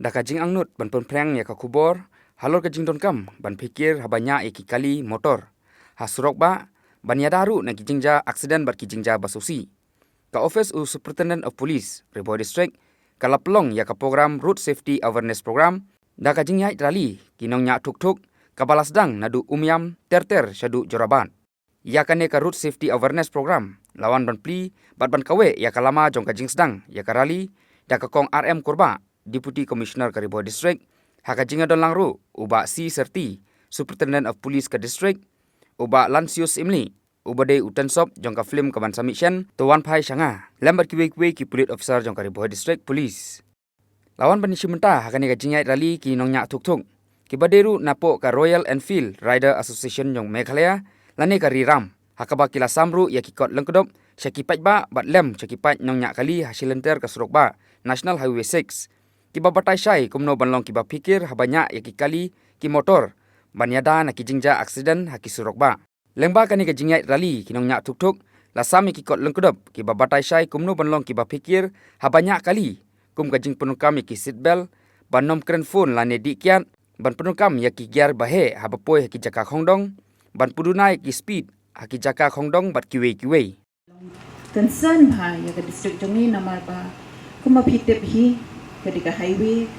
Da kajing angnut ban penpreng ya ka kubor, halor kajing don kam ban pikir habanya eki kali motor. Hasurok ba ban yadaru na kijingja aksiden bat kijingja basusi. Ka Office of Superintendent of Police, Riboy District, kala pelong ya ka program Road Safety Awareness Program, da kajing yai rali kinong nya tuk-tuk kabalas dang nadu umyam ter-ter syadu joraban. Ya kane ka Road Safety Awareness Program, lawan ban pli bat ban kawe ya kalama jong kajing sedang ya karali da ka kong RM Korba, Deputy Commissioner ka Riboy District, hakajinga don langru uba C serti Superintendent of Police ka district, uba Lansius Imli, uba de utensop jong ka film ka ban submission tuan pai shanga, lambat kiwe ki police officer jong ka Riboy District Police. Lawan ban simenta hakane kajing yai rali kinong nya tuk-tuk. Kibaderu napo ka Royal Enfield Rider Association jong Meghalaya, lane ka riram hakaba kila samru ya kikot lengkedop syakipat ba bat lem syakipat nong nyak kali hasil lenter ka surok ba National Highway 6 kiba batai syai kumno banlong kiba pikir habanya ya kikali ki motor ban yada na kijingja aksiden haki surok ba lengba kani ka jingyai rali kinong nyak tuk-tuk lasam ya kikot lengkedop kiba batai syai kumno banlong kiba pikir habanya kali kum kajing penukam ya ki seatbelt ban nom kren phone lane dikiat ban penukam ya ki gear bahe habapoi haki jaka khongdong ban pudunai ki speed haki jaka khongdong bat kiwe. Concern bha ya ka district jongi namar ba kuma phitep hi kadika highway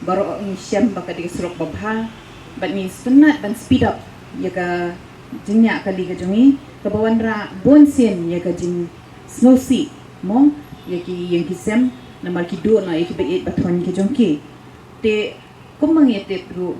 baro ni syam ba kadika surok babha bat ni sunat ban speed up ya ka jinya kali ka jongi ka bawanra bonsen ya ka jing snow sea mo ya ki yang kisem namar ki do na ya ki bet bathon ki jongki te kumang yete pro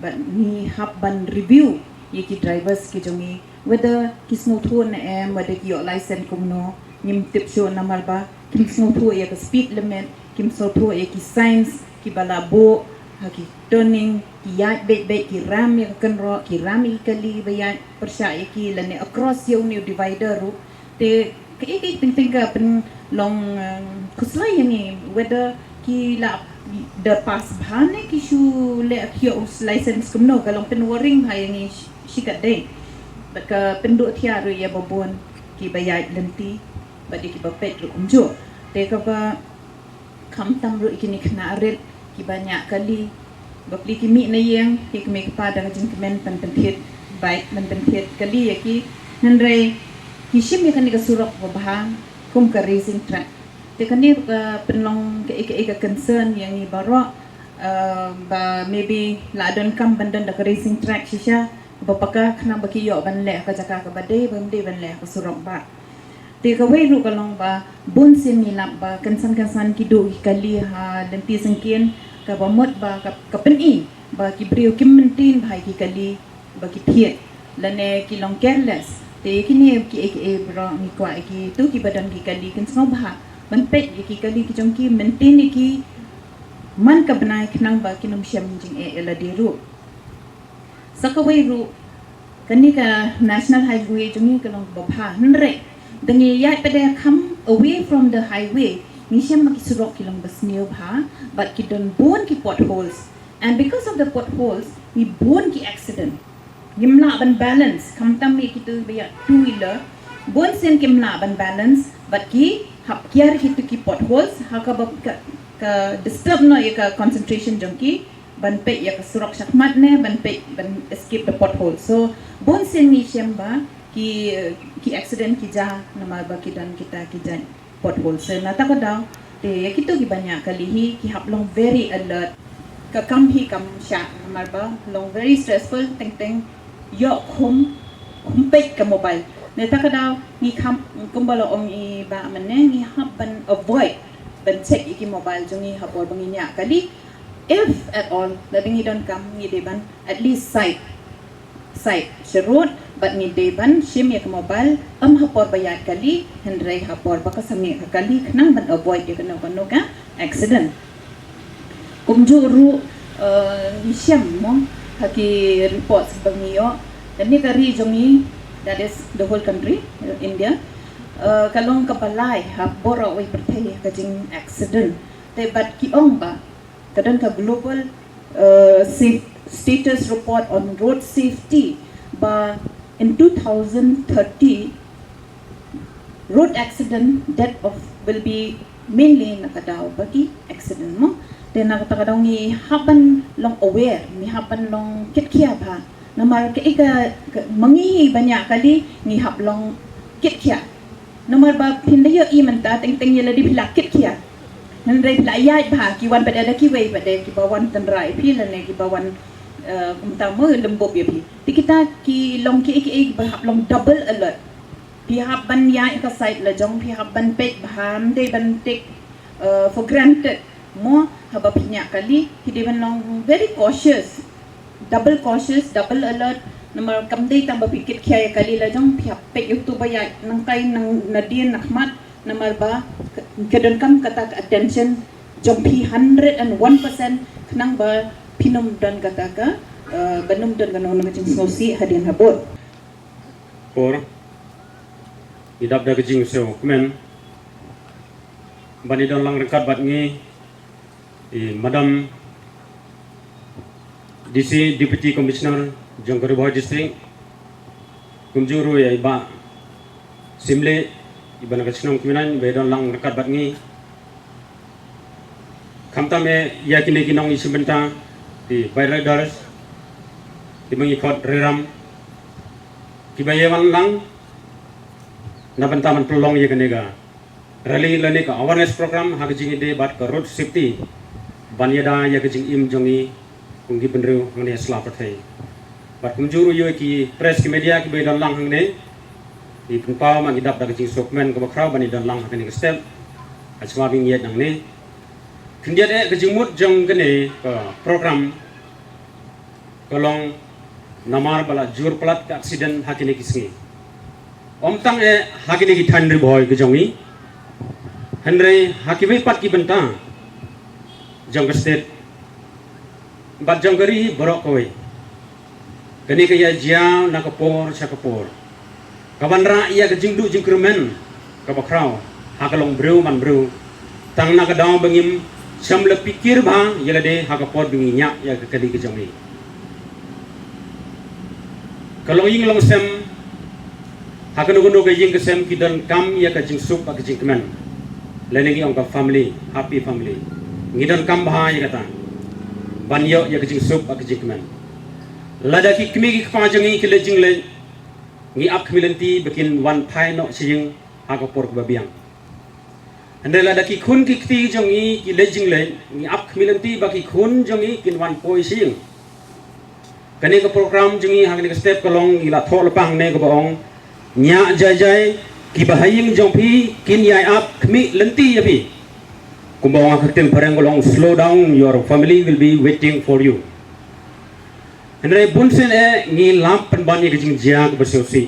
bat ni hab ban review yeki drivers ki jongi whether kisno thu na whether ki yo license kumno nim tip show namal ba kisno thu ya ka speed limit kimso thu ya ki signs ki balabo haki turning ki ya bet ki ram ya kanro ki ram kali bayan persya ki lane across yo new divider ru te ki ting ka pen long kuslai ni whether ki la the pass bhane ki shu le ki license kumno kalong pen warning ha yang sikat deh, baka penduk tiar ya babon ki bayar lenti, badi ki bapet lu unjuk. Teka ba kamtam ru ikini kena arit ki banyak kali, bapli ki mi na yang ki kemi kepada kajing kemen penpentit baik penpentit kali ya ki nandrai ki sim ya kan surok babahang kum ke racing track. Teka ni penlong ke ika concern yang ni barok ba maybe ladon kam bandan da racing track shisha bapaka kena baki yo ban le ka jaka ka bade ban le ka surok ba te ka wei ru ka long ba bun sin ni lap ba kansan ki do kali ha dan ti sangkien ka ba mot ba ka pen i ba ki brio kim mentin bhai ki kali ba ki thiet lane ki long careless te ki ni ki bro ni kwa ki tu ki badan ki kali kan sno ba ban pet ki kali ki jong ki mentin ki man ka banai knang ba ki nom syam jing la diru sakawai ru kanika national highway jongi kalong babha nre dangi yai pada come away from the highway ni syam ki surok kilong basneu bha but ki don bon ki potholes and because of the potholes ni bon ki accident gimla ban balance kamtam mi kitu baya two wheeler bon sen kimla ban balance but ki hap kiar kitu ki potholes hakaba ka disturb no ya ka concentration jongi ban pe ya surok syakmat ne ban escape the pothole so bon sen ni syamba ki accident ki ja nama ba ki dan kita ki jan pothole so nata ko daw te ya kito ki banyak kali hi ki hap long very alert ka kam sya nama ba long very stressful teng yo khum pe ka mobile neta ka daw ni kam kumbalo ong i ba manne ni hap ban avoid ban check ki mobile jongi hapor banginya kali if at all letting it don't come ni deban at least side road but ni deban shim yak mobile hapor bayat kali hendrai hapor baka sami kali nang ban avoid ya kano ka accident kumjuru shim mo haki report bangiyo dan ni kari jongi that is the whole country India kalong kapalai hapor away pertai kajing accident te bat ki ong ba kadang ka global status report on road safety ba in 2030 road accident death of will be mainly nakadaw bagi accident mo dan nak kata kadang ni haban long aware, ni haban long kit-kia pa. Nomor keiga mengi banyak kali ni hab long kit-kia. Nomor ba pindayo I menta teng-teng yela di pilak kit-kia. Nandai pilak ayat pa kiwan pada ada kiwai pada kibawan tenrai pilan ne kibawan kumtama lembop ya pi. Di kita ki long ki berhab long double alert. Pihak ban ya ka site la jong pihak ban pek baham de ban take for granted. Mo haba pinyak kali hideban long very cautious, double cautious, double alert. Nomor kamdai tambah pikir kaya kali la jong pihak pek YouTube ya nang kai nang Nadine Ahmad nomor ba kedon kam kata attention jong pi 101% kenang ba pinum dan kata ka banum dan kanong macam ngosi hadian habot. Por idap da kejing so kemen bani don lang rekat bat ngi Madam DC Deputy Commissioner Jangkari Bahar District kumjuru ya iba simle iba nak senong kemenan bedon lang rekat bat ngi kamta me ya kini kinong isi benta di Bayradars di mengikut reram kibayawan lang na bentaman pelong ya kenega rally lane ka awareness program hagjing ide bat ka road safety banyada ya kejing im jongi kungi benru ngane sla pathai bat kumjuru yo ki press ki media ki bedan lang hangne di punpa ma gidap da kejing sokmen ka bakraw bani dan lang hakane step achwa bing yet nangne kindiat kejing mut jong kene ka program kolong namar bala jur pelat ka accident hakine kisngi omtang hakine ki thandri boy kejongi handre hakibe pat ki benta jong state bat jong gari borok koi kani kaya jiao na kapor chakapor kawan ra ia ke jingdu jingkrumen ka bakraw hakalong breu man breu tang na ka daw bangim sam le pikir ba yela de hakapor binginya ya ke kali ke jongi kalau ing long sem hakanu ke jing ke sem kidan kam ya ke jing sup ke jing kemen lenegi ong ka family happy family ngidon kam bahaya kata banyo ya kejing sup ak kejing kemen ladaki kmi ki pajangi ki lejing le ngi ak kmilenti bikin wan phai no sing akapor ke babiang ande ladaki khun ki kti jongi ki lejing le ngi ak kmilenti baki khun jongi kin wan poi sing kani ka program jongi hangni ka step kolong ila thol pang ne ko baong nya jai jai ki bahaying jongpi kin yai up kmi lenti ya pi kumbang akating parang kolong slow down your family will be waiting for you andre bunsen ngi lamp penbani kejing jia ke bersiosi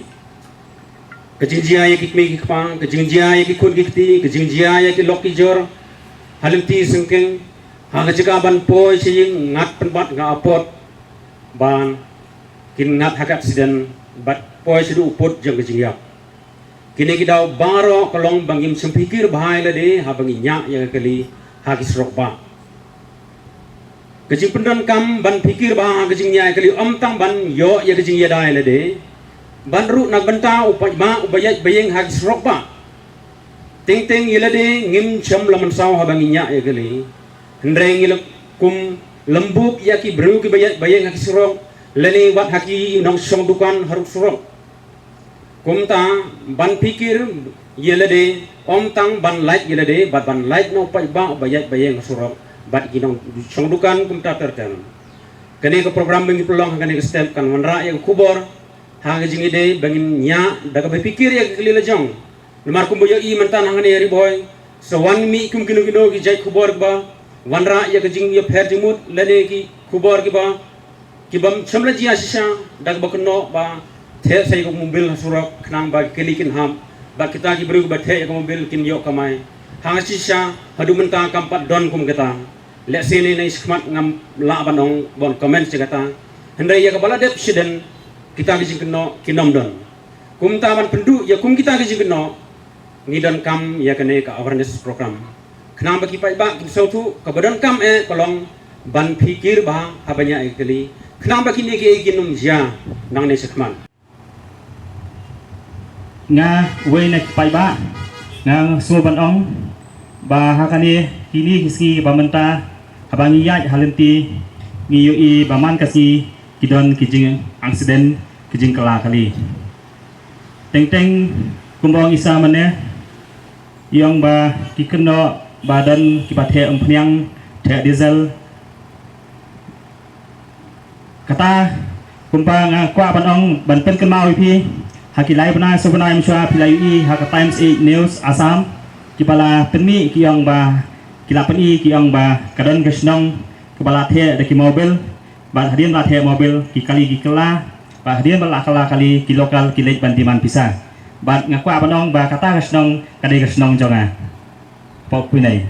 kejing jia ya ki kmi ki kpang kejing jia ya ki kun ki kti kejing jia ya ki loki jor halimti sengkeng ha kejega ban poi sing ngat penbat nga apot ban kin ngat hak accident bat poi sidu upot jeng kejing ya kini kita baro kolong bangim sempikir bahai lade ha bangi nya yang kali ha kisrok ba kejing pendan kam ban pikir ba kejing nya kali tang ban yo ya kejing ya dai lade ban ru nak benta upai ma ubayat bayeng ha kisrok ba ting ting yelade ngim cham laman saw ha bangi nya ya kali ndreng yel kum lembuk ya ki bru ki bayeng ha kisrok leni wat haki nong song dukan harus surok kumta ban pikir yelade tang ban light yelade bat ban light no pai ba bayat bayeng surok bat ginong songdukan kumta terten kani ko program bengi pelong kani step kan wanra yang kubor ha jing ide bangin nya daga pikir ya kelila jong lemar kumboyo I mantan hangani ri boy so wan mi kum kino ki jai kubor ba wanra ya jing ya pher jimut lene ki kubor ki ba ki bam chamla ji asisha daga bakno ba the sai ko mobil surak knang ba kelikin ham ba kita ki bru ba the ko mobil kin yo kamai hang sisa hadu menta kampat don kum kita le sini nei skmat ngam la banong bon comment kata hendai ya kepala dep siden kita ki kino kinom don kum taman pendu ya kum kita ki kino ngidon kam ya kene ka awareness program knang ba ki pai ba kin sautu ka badan kam kolong ban pikir ba habanya ekeli knang ba kini ki ginum ja nang nei skmat nga way na pai ba nang sumban ong ba hakani kini hiski pamenta habang iyat halenti ngiyui baman kasi kidon kijing aksiden kijing kala kali teng kumbang isa mana yang ba kikeno badan kipathe empnyang the diesel kata kumpang kwa panong ban pen kemau pi hakilai bana sobana imswa pilai i hak Times 8 News Assam kipala penmi kiyang ba kilapan i kiyang ba kadon kesnong kepala the deki mobil ba hadian la the mobil ki kali ki kela ba hadian ba kala kali ki lokal ki lej bantiman pisah ba ngakwa panong ba kata kesnong kadai kesnong jonga pok pinai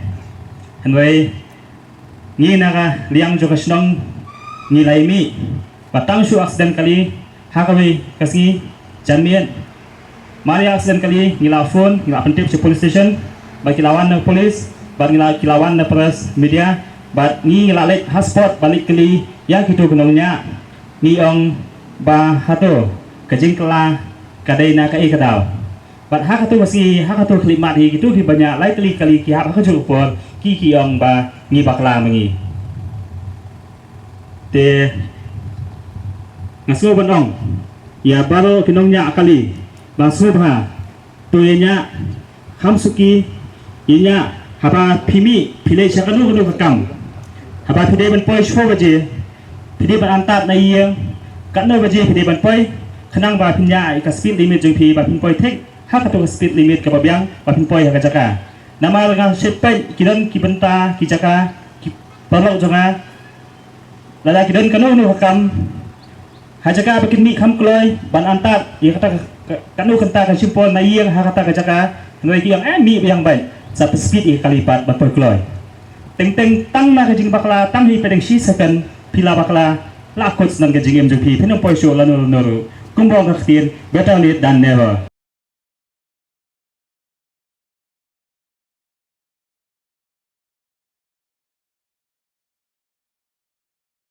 hanwei ngi naga liang jo kesnong ngi laimi batang su aksiden kali hakawi kasi janmian mari aksiden kali ngila phone ngila pentip si police station bagi lawan na polis bagi lawan na press media bat ngi ngila lek hotspot balik kali yang kitu kenongnya ngi ong ba hato kajing kala kadai na kai kadau bat hakatu basi hakatu klimat hi kitu di banyak lai kali ki hak hakatu por ki ong ba ngi bakla mengi te ngaso banong ya baro kinongnya kali basu bha tuyenya hamsuki inya haba phimi phile chakanu kanu kam haba phide ban poi shpo baje phide ban antat na yeng kanno baje phide ban poi khanang ba phinya ka speed limit jeng phi ba phin poi thek ha ka to speed limit ka babyang ba phin poi ha ka jaka nama nga sepai kidan ki benta ki jaka ki parok jonga lala kidan kanu nu kam hajaka bikin mi kham kloi ban antat ye kata kanu kenta ka simpon na yeng ha kata ka jaka noi ki yang mi yang bai sa speed ye kalipat ba per kloi teng tang na ka jing bakla tang hi pedeng si second pila bakla la coach nan ka jing em jong pi phenong poi show la no kumbong ka khtir better late than never.